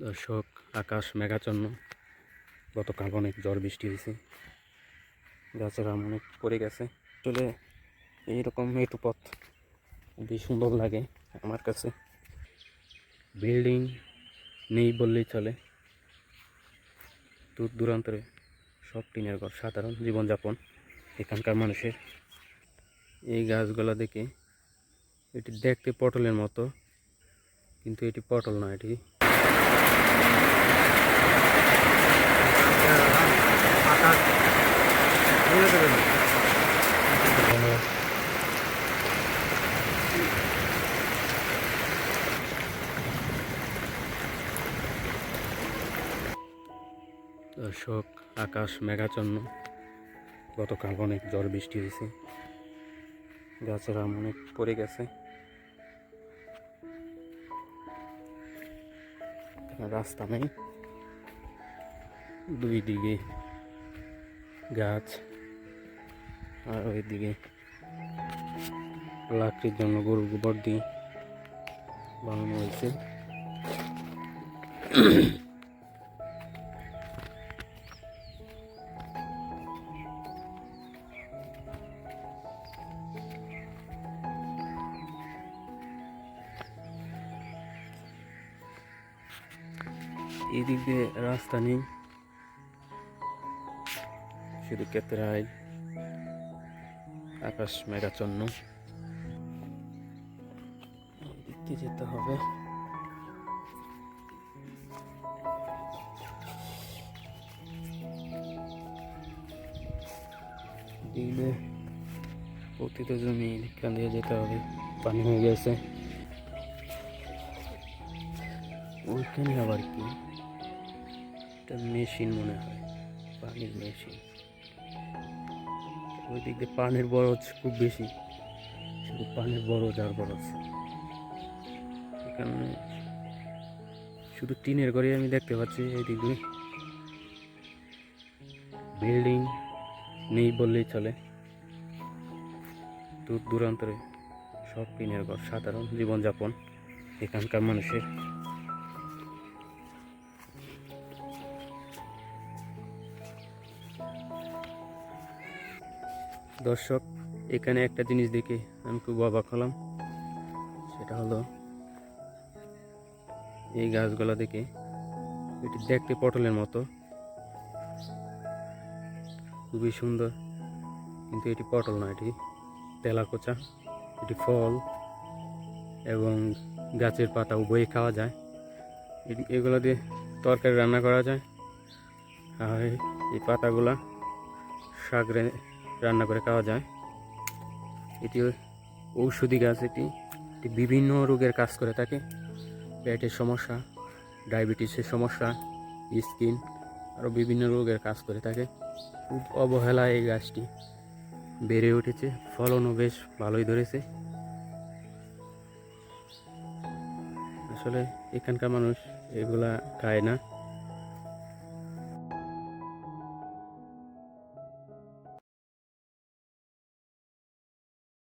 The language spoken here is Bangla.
দর্শক, আকাশ মেঘাচ্ছন্ন। গতকাল অনেক ঝড় বৃষ্টি হয়েছে, গাছের আম অনেক পড়ে গেছে। আসলে এইরকম একটু পথ খুবই সুন্দর লাগে আমার কাছে। বিল্ডিং নেই বললেই চলে, দূর দূরান্তরে সব টিনের ঘর, সাধারণ জীবনযাপন এখানকার মানুষের। এই গাছগুলা দেখে এটি দেখতে পটলের মতো, কিন্তু এটি পটল না, এটি দর্শক, আকাশ মেঘাচ্ছন্ন। গতকাল অনেক ঝড় বৃষ্টি হয়েছে, গাছের আম অনেক পড়ে গেছে। রাস্তা নেই, দুই দিকে গাছ, আর ওইদিকে লাকড়ির জন্য গরুর গোবর দিয়ে বানানো হয়েছে। এদিক দিয়ে রাস্তা নেই, শুধু কেতরাই, আকাশ মেঘাচ্ছন্ন। এদিক দিয়ে যেতে হবে। দিলে পতিত জমি, এখান দিয়ে যেতে হবে। পানি হয়ে গেছে ওইখানে। আবার কি একটা মেশিন মনে হয়, পানির মেশিন। ওই দিক দিয়ে পানির বরজ খুব বেশি, শুধু পানির বরজ আর বরজ। এখানে শুধু টিনের ঘরে আমি দেখতে পাচ্ছি। এইদিক দিয়ে বিল্ডিং নেই বললেই চলে, দূর দূরান্তরে সব টিনের ঘর, সাধারণ জীবনযাপন এখানকার মানুষের। দর্শক, এখানে একটা জিনিস দেখে আমি খুব অবাক হলাম। সেটা হলো এই গাছগুলা দেখে এটি দেখতে পটলের মতো, খুবই সুন্দর, কিন্তু এটি পটল না, এটি তেলাকোচা। এটি ফল এবং গাছের পাতা উভয়ই খাওয়া যায়। এগুলো দিয়ে তরকারি রান্না করা যায়, আর এই পাতাগুলা শাক রান্না করে খাওয়া যায়। এটি ঔষধি গাছ। এটি বিভিন্ন রোগের কাজ করে থাকে। পেটের সমস্যা, ডায়াবেটিসের সমস্যা, স্কিন, আরও বিভিন্ন রোগের কাজ করে থাকে। খুব অবহেলায় এই গাছটি বেড়ে উঠেছে, ফলনও বেশ ভালোই ধরেছে। আসলে এখানকার মানুষ এগুলা খায় না।